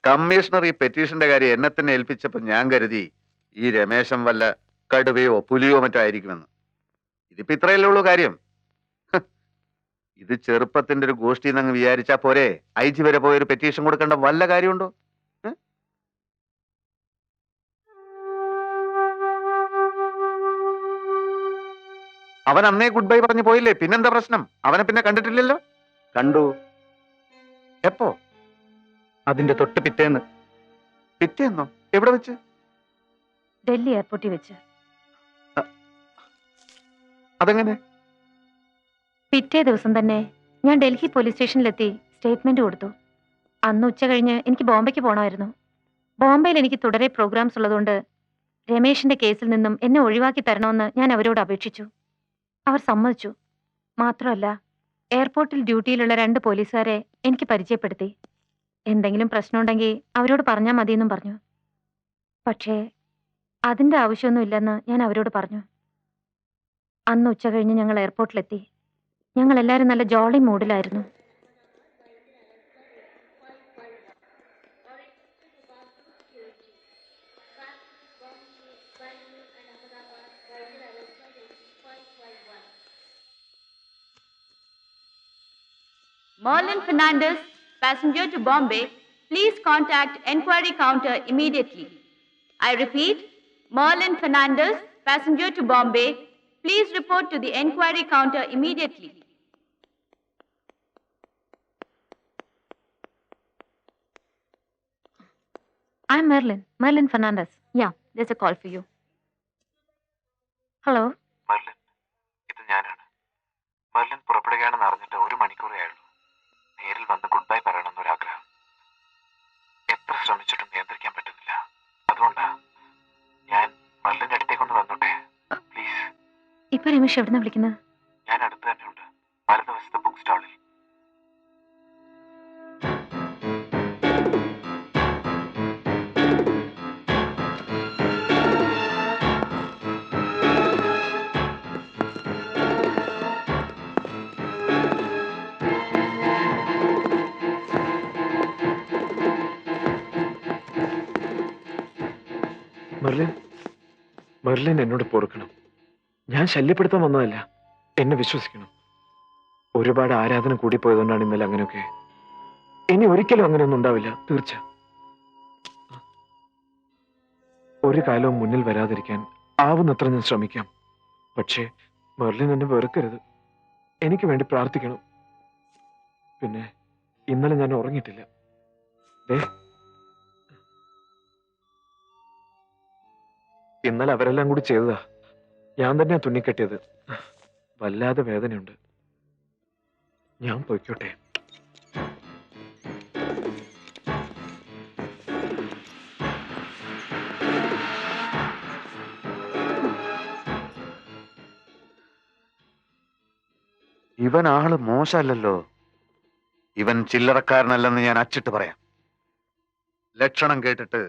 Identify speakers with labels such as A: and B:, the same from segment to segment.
A: Commissioner ഈ പെറ്റീഷന്റെ കാര്യം എന്നെ തന്നെ ഏൽപ്പിച്ചപ്പോൾ ഞാൻ കരുതി ഈ രമേശൻ വല്ല കടുവയോ പുലിയോ മറ്റോ ആയിരിക്കുമെന്ന്. ഇതിപ്പോ ഇത്രയല്ലേ ഉള്ളൂ കാര്യം. ഇത് ചെറുപ്പത്തിന്റെ ഒരു ഗോഷ്ടി എന്നങ്ങ് വിചാരിച്ചാ പോരെ ഐ ജി വരെ പോയൊരു പെറ്റീഷൻ കൊടുക്കേണ്ട വല്ല കാര്യമുണ്ടോ? ഏ? അവൻ അന്നേ ഗുഡ് ബൈ പറഞ്ഞു പോയില്ലേ, പിന്നെന്താ പ്രശ്നം? അവനെ പിന്നെ കണ്ടിട്ടില്ലല്ലോ.
B: കണ്ടു.
A: എപ്പോ?
B: അതിന്റെ തൊട്ട് പിറ്റേന്ന്.
A: പിറ്റേന്നോ? എവിടെ വെച്ച്?
C: ഡൽഹി എയർപോർട്ടിൽ വെച്ച്.
A: അതെങ്ങനെ?
C: പിറ്റേ ദിവസം തന്നെ ഞാൻ ഡൽഹി പോലീസ് സ്റ്റേഷനിലെത്തി സ്റ്റേറ്റ്മെന്റ് കൊടുത്തു. അന്ന് ഉച്ച കഴിഞ്ഞ് എനിക്ക് ബോംബെക്ക് പോകണമായിരുന്നു. ബോംബെയിൽ എനിക്ക് തുടരെ പ്രോഗ്രാംസ് ഉള്ളതുകൊണ്ട് രമേശിന്റെ കേസിൽ നിന്നും എന്നെ ഒഴിവാക്കി തരണമെന്ന് ഞാൻ അവരോട് അപേക്ഷിച്ചു. അവർ സമ്മതിച്ചു. മാത്രമല്ല, എയർപോർട്ടിൽ ഡ്യൂട്ടിയിലുള്ള 2 പോലീസുകാരെ എനിക്ക് പരിചയപ്പെടുത്തി. എന്തെങ്കിലും പ്രശ്നമുണ്ടെങ്കിൽ അവരോട് പറഞ്ഞാൽ മതിയെന്നും പറഞ്ഞു. പക്ഷേ അതിന്റെ ആവശ്യമൊന്നുമില്ലെന്ന് ഞാൻ അവരോട് പറഞ്ഞു. അന്ന് ഉച്ച കഴിഞ്ഞ് ഞങ്ങൾ എയർപോർട്ടിലെത്തി. ഞങ്ങൾ എല്ലാവരും നല്ല Jolly മൂഡിലായിരുന്നു.
D: Merlin Fernandez, passenger to Bombay, please contact enquiry counter immediately. I repeat, Merlin Fernandez, passenger to Bombay, please report to the enquiry counter immediately.
C: I'm Merlin Fernandez. Yeah, there's a call for you. Hello?
E: Merlin, ഇത് ഞാനാണ്. Merlin പുറപ്പെടുകയാണെന്ന് അറിഞ്ഞിട്ട് 1 മണിക്കൂറേ ആയുള്ളൂ. നേരിൽ വന്ന് good bye പറയണമെന്നൊരാഗ്രഹം. എത്ര ശ്രമിച്ചിട്ടും നിയന്ത്രിക്കാൻ പറ്റുന്നില്ല. അതുകൊണ്ടാ ഞാൻ മെർലിന്റെ അടുത്തേക്കൊന്ന് വന്നോട്ടെ, പ്ലീസ്.
C: ഇപ്പൊ രമേശ് എവിടുന്നാ വിളിക്കുന്നത്?
E: ഞാൻ അടുത്ത് തന്നെയുണ്ട്, വലതുവശത്തെ ബുക്ക് സ്റ്റാളിൽ.
B: മെർലിൻ എന്നോട് പൊറുക്കണം. ഞാൻ ശല്യപ്പെടുത്താൻ വന്നതല്ല. എന്നെ വിശ്വസിക്കണം. ഒരുപാട് ആരാധന കൂടിപ്പോയതുകൊണ്ടാണ് ഇന്നലെ അങ്ങനെയൊക്കെ. ഇനി ഒരിക്കലും അങ്ങനെയൊന്നും ഉണ്ടാവില്ല, തീർച്ച. ഒരു കാലവും മുന്നിൽ വരാതിരിക്കാൻ ആവുന്നത്ര ഞാൻ ശ്രമിക്കാം. പക്ഷേ മെർലിൻ എന്നെ വെറുക്കരുത്. എനിക്ക് വേണ്ടി പ്രാർത്ഥിക്കണം. പിന്നെ ഇന്നലെ ഞാൻ ഉറങ്ങിയിട്ടില്ല. ഇന്നലെ അവരെല്ലാം കൂടി ചെയ്തതാ. ഞാൻ തന്നെയാ തുന്നിക്കെട്ടിയത്. വല്ലാതെ വേദനയുണ്ട്. ഞാൻ പോയിക്കോട്ടെ.
A: ഇവൻ ആള് മോശമല്ലല്ലോ. ഇവൻ ചില്ലറക്കാരനല്ലെന്ന് ഞാൻ അച്ചിട്ട് പറയാം. ലക്ഷണം കേട്ടിട്ട്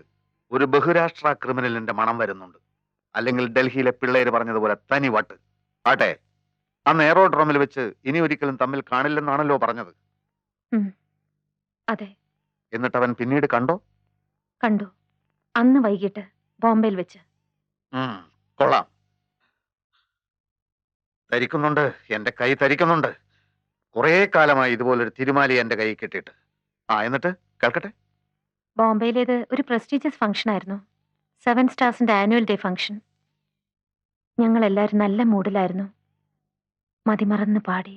A: ഒരു ബഹുരാഷ്ട്ര ക്രിമിനലിന്റെ മണം വരുന്നുണ്ട്. അല്ലെങ്കിൽ ഡൽഹിയിലെ പിള്ളേര് പറഞ്ഞതുപോലെ തനി വട്ട്. ആട്ടെ, അന്ന് എയറോഡ്രോമിൽ വെച്ച് ഇനി ഒരിക്കലും തമ്മിൽ കാണില്ലെന്നാണല്ലോ പറഞ്ഞത്.
C: അതെ.
A: എന്നിട്ട് അവൻ പിന്നീട് കണ്ടോ?
C: കണ്ടു. അന്ന് വൈകിട്ട് ബോംബെയിൽ വെച്ച്.
A: കൊള്ളാം. തരിക്കുന്നുണ്ട്, എന്റെ കൈ തരിക്കുന്നുണ്ട്. കുറെ കാലമായി ഇതുപോലൊരു തിരുമാലി എന്റെ കൈ കെട്ടിയിട്ട്. എന്നിട്ട് കേൾക്കട്ടെ.
C: ബോംബെയിലേത് ഒരു പ്രസ്റ്റീജിയസ് ഫംഗ്ഷൻ ആയിരുന്നു. 7 സ്റ്റാർസിന്റെ ആനുവൽ ഡേ ഫംഗ്ഷൻ. ഞങ്ങൾ എല്ലാവരും നല്ല മൂഡിലായിരുന്നു. മതിമറന്ന് പാടി,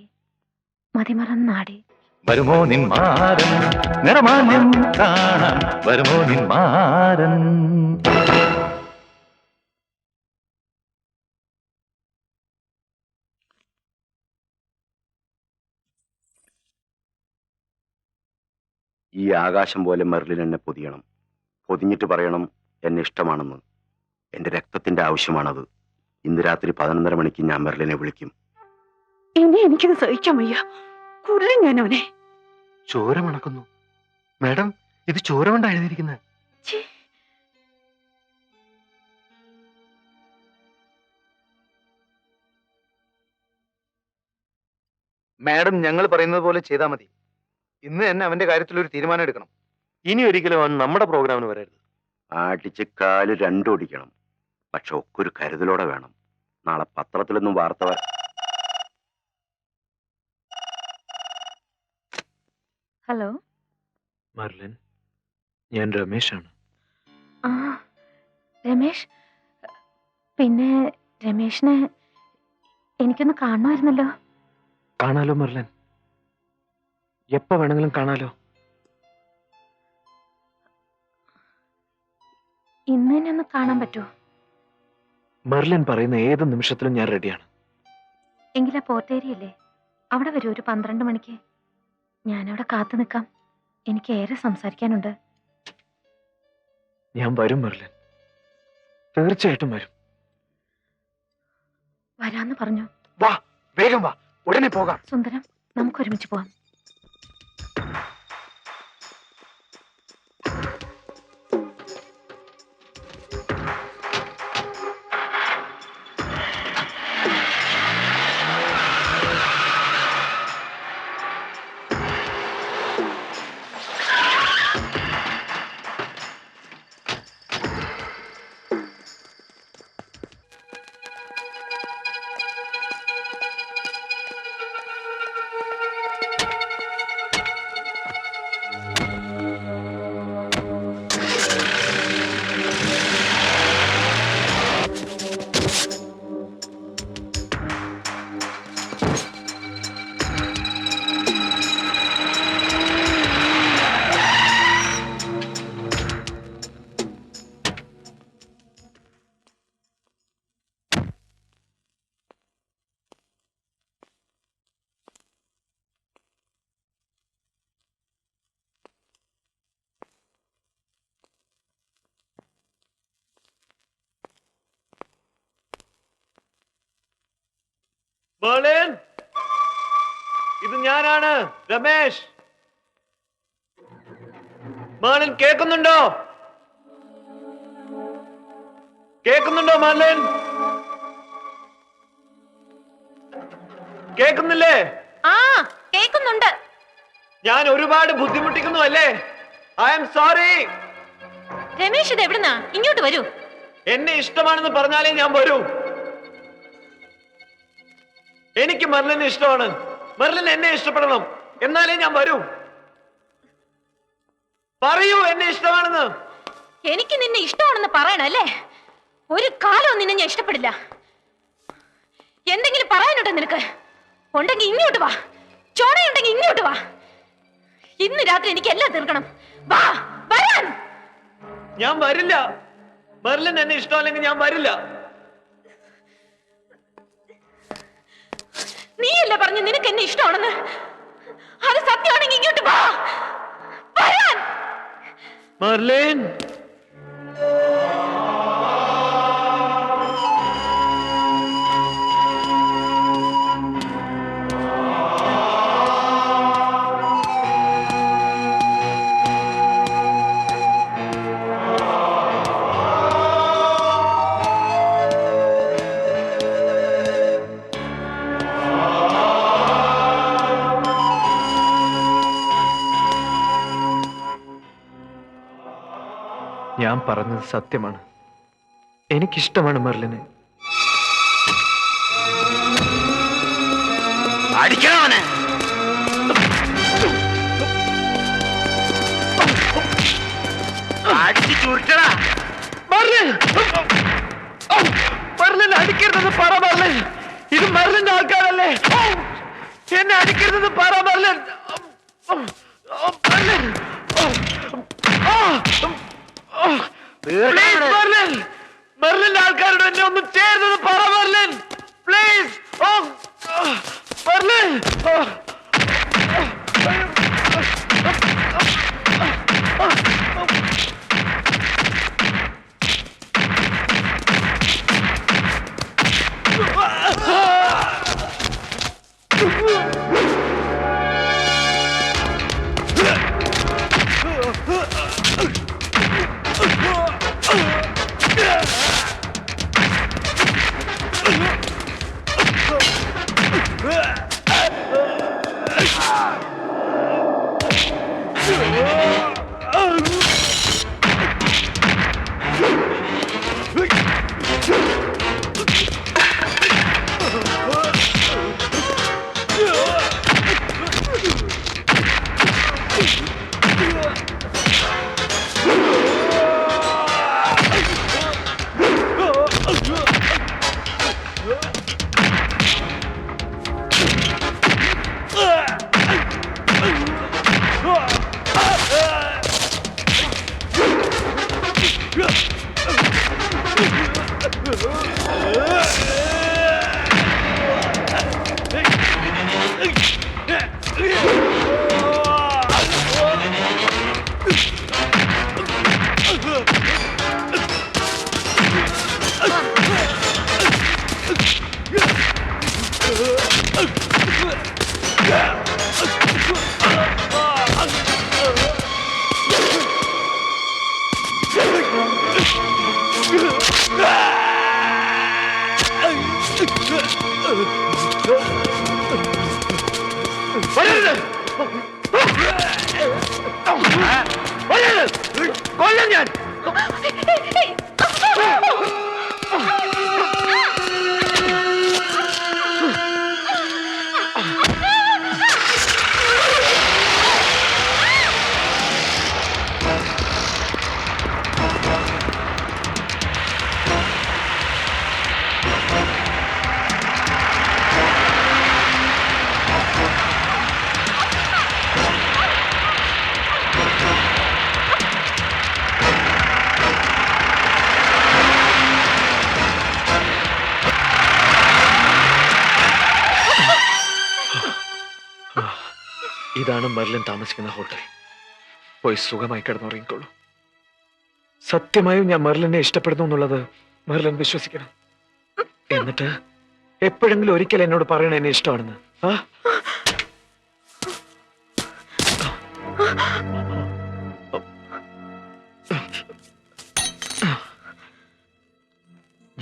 C: മതിമറന്നാടി.
F: വരുമോ നിന്മാരൻ നിറമാന്യം കാണാൻ, വരുമോ നിന്മാരൻ.
B: ഈ ആകാശം പോലെ മെർലിൻ എന്നെ പൊതിയണം. പൊതിഞ്ഞിട്ട് പറയണം എന്നെ ഇഷ്ടമാണെന്ന്. എന്റെ രക്തത്തിന്റെ ആവശ്യമാണത്. ഇന്ന് രാത്രി 11:30 മണിക്ക് ഞാൻ മെർലിനെ വിളിക്കും.
C: ഇനി എനിക്കിത് സഹിക്കാൻ വയ്യ. കൊല്ലും ഞാൻ അവനെ.
A: ചോര മണക്കുന്നു. മാഡം, ഇത് ചോര കൊണ്ടാ എഴുതിയിരിക്കുന്നത്.
B: മാഡം, ഞങ്ങൾ പറയുന്നത് പോലെ ചെയ്താൽ മതി. ഇന്ന് തന്നെ അവന്റെ കാര്യത്തിൽ ഒരു തീരുമാനം എടുക്കണം.
G: ഇനി ഒരിക്കലും അവൻ നമ്മുടെ പ്രോഗ്രാമിന് വരരുത്.
H: അടിച്ച് കാല് രണ്ടും ഓടിക്കണം. പക്ഷെ ഒക്കെ ഒരു കരുതലോടെ വേണം. നാളെ പത്രത്തിലൊന്നും വാർത്ത
C: ഹലോ.
B: മെർലിൻ, ഞാൻ രമേശാണ്.
C: ആ രമേശ്, പിന്നെ രമേശിനെ എനിക്കൊന്ന് കാണുമായിരുന്നല്ലോ.
B: കാണാലോ മെർലിൻ, എപ്പോ വേണമെങ്കിലും കാണാലോ.
C: ഇന്ന് തന്നെ ഒന്ന് കാണാൻ പറ്റുമോ?
B: മെർലിൻ പറയുന്ന ഏത് നിമിഷത്തിലും ഞാൻ റെഡിയാണ്.
C: എങ്കിലാ പോർട്ടേരിയല്ലേ, അവിടെ വരൂ ഒരു 12 മണിക്ക്. ഞാനവിടെ കാത്തു നിൽക്കാം. എനിക്ക് ഏറെ സംസാരിക്കാനുണ്ട്.
B: ഞാൻ വരും മെർലിൻ, തീർച്ചയായിട്ടും വരും.
C: വരാന്ന് പറഞ്ഞു.
B: വാ, വേഗം വാ, ഉടനെ പോകാം.
C: സുന്ദരം, നമുക്ക് ഒരുമിച്ച് പോവാം.
G: മെർലിൻ, ഇത് ഞാനാണ്, രമേശ്. മെർലിൻ കേൾക്കുന്നുണ്ടോ? കേൾക്കുന്നുണ്ടോ മെർലിൻ? കേൾക്കുന്നില്ലേ?
C: ആ, കേൾക്കുന്നുണ്ട്.
G: ഞാൻ ഒരുപാട് ബുദ്ധിമുട്ടിക്കുന്നു അല്ലേ? I am sorry.
C: രമേശ്, ഇത് എവിടുന്നാ? ഇങ്ങോട്ട് വരൂ.
G: എന്നെ ഇഷ്ടമാണെന്ന് പറഞ്ഞാലേ ഞാൻ വരൂ. എനിക്ക് മെർലിനെ ഇഷ്ടമാണ്. മെർലിൻ എന്നെ ഇഷ്ടപ്പെടണം, എന്നാലേ ഞാൻ വരൂ. പറയൂ എന്നെ ഇഷ്ടമാണെന്ന്.
C: എനിക്ക് നിന്നെ ഇഷ്ടമാണെന്ന് പറയണല്ലേ? ഒരു കാലവും നിന്നെ ഞാൻ ഇഷ്ടപ്പെടില്ല. എന്തെങ്കിലും പറയാനുണ്ടോ നിനക്ക്? ഉണ്ടെങ്കിൽ ഇങ്ങോട്ട് വാ. ചോണയുണ്ടെങ്കിൽ ഇങ്ങോട്ട് വാ. ഇന്ന് രാത്രി എനിക്ക് എല്ലാം തീർക്കണം. വാ, വരാൻ.
G: ഞാൻ വരില്ല. മെർലിൻ എന്നെ ഇഷ്ടമല്ലെങ്കിൽ ഞാൻ വരില്ല.
C: നീയല്ലേ പറഞ്ഞു നിനക്ക് എന്നെ ഇഷ്ടമാണെന്ന്? അത് സത്യമാണെങ്കിൽ ഇങ്ങോട്ട് വാ, വരാൻ.
G: മെർലിൻ,
B: ഞാൻ പറഞ്ഞത് സത്യമാണ്. എനിക്കിഷ്ടമാണ് മെർലിനെ.
H: അടിക്കണവനെ. അടിച്ച് ചുരുട്ടടാ.
G: മെർലിൻ, മെർലിൻ അടിക്കരുതെന്ന് പറ മെർലിൻ. ഇത് മെർലിന്റെ ആൾക്കാരല്ലേ? എന്നെ അടിക്കരുതെന്ന് പറ മെർലിൻ. Merlin, please Merlin. മെർലിന്റെ ആൾക്കാരോട് എന്നെ ഒന്നും ചെയ്യരുതെന്ന് പറ മെർലിൻ, പ്ലീസ്. മെർലിൻ, കൊല്ലം ഞാൻ.
B: ഇതാണ് മെർലിൻ താമസിക്കുന്ന ഹോട്ടൽ. പോയി സുഖമായി കിടന്നുറങ്ങിക്കോളൂ. സത്യമായും ഞാൻ മെർലിനെ ഇഷ്ടപ്പെടുന്നു എന്നുള്ളത് മെർലിൻ വിശ്വസിക്കണം. എന്നിട്ട് എപ്പോഴെങ്കിലും ഒരിക്കൽ എന്നോട് പറയണ എന്നെ ഇഷ്ടമാണെന്ന്.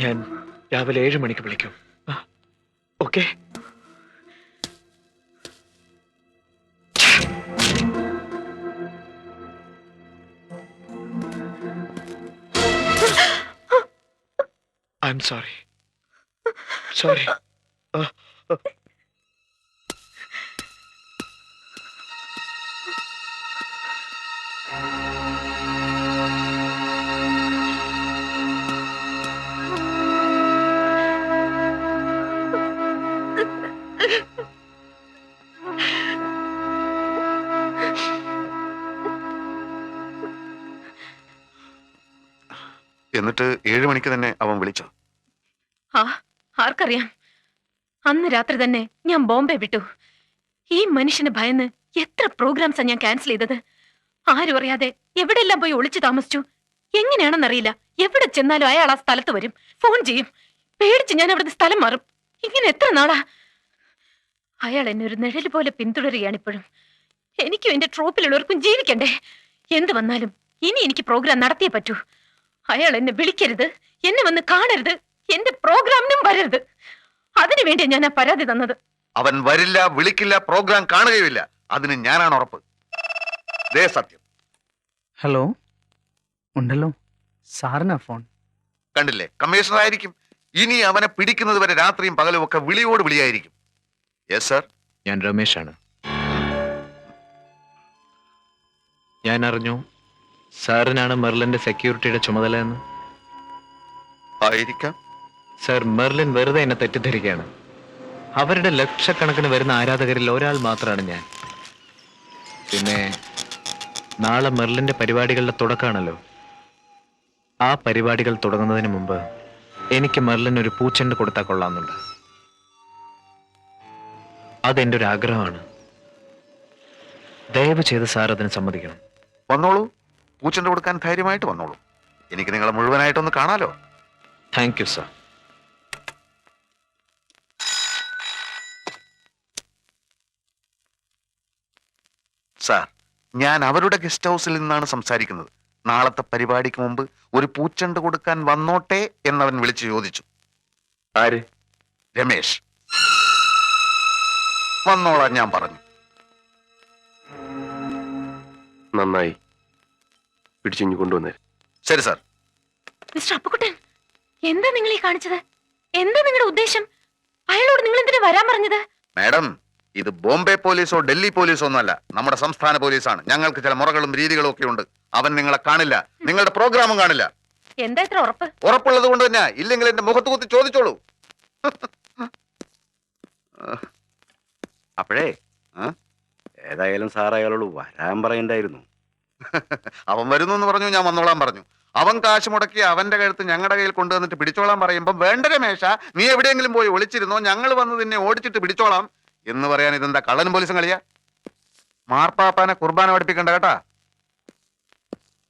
B: ഞാൻ രാവിലെ 7 മണിക്ക് വിളിക്കും. ഓക്കെ? I'm sorry. Sorry.
A: എന്നിട്ട് 7 മണിക്ക് തന്നെ അവൻ വിളിച്ചോ?
C: ആർക്കറിയാം. അന്ന് രാത്രി തന്നെ ഞാൻ ബോംബെ വിട്ടു. ഈ മനുഷ്യന് ഭയന്ന് എത്ര പ്രോഗ്രാംസാ ഞാൻ ക്യാൻസൽ ചെയ്തത്. ആരും അറിയാതെ എവിടെല്ലാം പോയി ഒളിച്ചു താമസിച്ചു. എങ്ങനെയാണെന്നറിയില്ല. എവിടെ ചെന്നാലും അയാൾ ആ സ്ഥലത്ത് വരും, ഫോൺ ചെയ്യും. പേടിച്ച് ഞാൻ അവിടുത്തെ സ്ഥലം മാറും. ഇങ്ങനെ എത്ര നാളാ. അയാൾ എന്നെ ഒരു നിഴല് പോലെ പിന്തുടരുകയാണിപ്പോഴും. എനിക്കും എന്റെ ട്രോപ്പിലുള്ളവർക്കും ജീവിക്കണ്ടേ. എന്ത് വന്നാലും ഇനി എനിക്ക് പ്രോഗ്രാം നടത്തിയേ പറ്റൂ. അയാൾ എന്നെ വിളിക്കരുത്, എന്നെ വന്ന് കാണരുത്, എന്റെ പ്രോഗ്രാമിനും വരരുത്. അതിനു വേണ്ടി ഞാൻ ആ പരാതി തന്നത്.
A: അവൻ വരില്ല, വിളിക്കില്ല, പ്രോഗ്രാം കാണുകയുമില്ല. അതിന് ഞാനാണ് ഉറപ്പ്. ദേ സത്യം.
I: ഹലോ, ഉണ്ടല്ലോ. സാറിനാ ഫോൺ.
A: കണ്ടില്ലേ, കമ്മീഷണർ ആയിരിക്കും. ഇനി അവനെ പിടിക്കുന്നത് വരെ രാത്രിയും പകലും ഒക്കെ വിളിയോട് വിളിയായിരിക്കും. Yes sir.
B: ഞാൻ രമേശാണ്. ഞാൻ അറിഞ്ഞു സാറിനാണ് മെർലിന്റെ സെക്യൂരിറ്റിയുടെ ചുമതല എന്ന്.
A: ആയിരിക്കാം.
B: സർ, മെർലിൻ വെറുതെ എന്നെ തെറ്റിദ്ധരിക്കുകയാണ്. അവരുടെ ലക്ഷക്കണക്കിന് വരുന്ന ആരാധകരിൽ ഒരാൾ മാത്രമാണ് ഞാൻ. പിന്നെ നാളെ മെർലിന്റെ പരിപാടികളുടെ തുടക്കമാണല്ലോ. ആ പരിപാടികൾ തുടങ്ങുന്നതിന് മുമ്പ് എനിക്ക് മെർലിൻ ഒരു പൂച്ചെണ്ട് കൊടുത്താൽ കൊള്ളാമെന്നുണ്ട്. അതെന്റെ ഒരു ആഗ്രഹമാണ്. ദയവ് ചെയ്ത് സാർ അതിന് സമ്മതിക്കണം.
A: വന്നോളൂ, പൂച്ചെണ്ട് കൊടുക്കാൻ ധൈര്യമായിട്ട് വന്നോളൂ. എനിക്ക് നിങ്ങളെ മുഴുവനായിട്ടൊന്ന് കാണാലോ.
B: Thank you sir.
A: സാർ, ഞാൻ അവരുടെ ഗസ്റ്റ് ഹൗസിൽ നിന്നാണ് സംസാരിക്കുന്നത്. നാളത്തെ പരിപാടിക്ക് മുമ്പ് ഒരു പൂച്ചെണ്ട് കൊടുക്കാൻ വന്നോട്ടെ എന്നവൻ വിളിച്ചു ചോദിച്ചു.
H: ആര്?
A: രമേശ്. വന്നോളാൻ ഞാൻ പറഞ്ഞു.
H: നന്നായി, പിടിച്ചിഞ്ഞു കൊണ്ടുവന്നേ.
A: ശരി സാർ.
C: മിസ്റ്റർ അപ്പുക്കുട്ടൻ, എന്താ നിങ്ങൾ ഈ കാണിച്ചത്? എന്താ നിങ്ങളുടെ ഉദ്ദേശം? അയാളോട് നിങ്ങൾ എന്തിനാ വരാൻ പറഞ്ഞത്?
A: മാഡം, ഇത് ബോംബെ പോലീസോ ഡൽഹി പോലീസോ ഒന്നല്ല, നമ്മുടെ സംസ്ഥാന പോലീസാണ്. ഞങ്ങൾക്ക് ചില മുറകളും രീതികളും ഒക്കെ ഉണ്ട്. അവൻ നിങ്ങളെ കാണില്ല, നിങ്ങളുടെ പ്രോഗ്രാമും കാണില്ല.
C: എന്താ ഇത്ര ഉറപ്പ്?
A: ഉറപ്പുള്ളത് കൊണ്ട് തന്നെ. ഇല്ലെങ്കിൽ എന്റെ മുഖത്ത് കുത്തി ചോദിച്ചോളൂ.
H: അപ്പോഴേ ഏതായാലും സാർ അയാളോട് വരാൻ പറയണ്ടായിരുന്നു.
A: അവൻ വരുന്നു എന്ന് പറഞ്ഞു, ഞാൻ വന്നോളാൻ പറഞ്ഞു. അവൻ കാശ് മുടക്കി അവന്റെ കഴുത്ത് ഞങ്ങളുടെ കയ്യിൽ കൊണ്ടുവന്നിട്ട് പിടിച്ചോളാൻ പറയുമ്പോ, വേണ്ട രമേശ, നീ എവിടെയെങ്കിലും പോയി ഒളിച്ചിരുന്നോ, ഞങ്ങൾ വന്ന് നിന്നെ ഓടിച്ചിട്ട് പിടിച്ചോളാം എന്ന് പറയാൻ ഇതെന്താ കള്ളനും പോലീസും കളിയാ? മാർപ്പാപ്പാനെ കുർബാന പഠിപ്പിക്കണ്ട കേട്ടാ.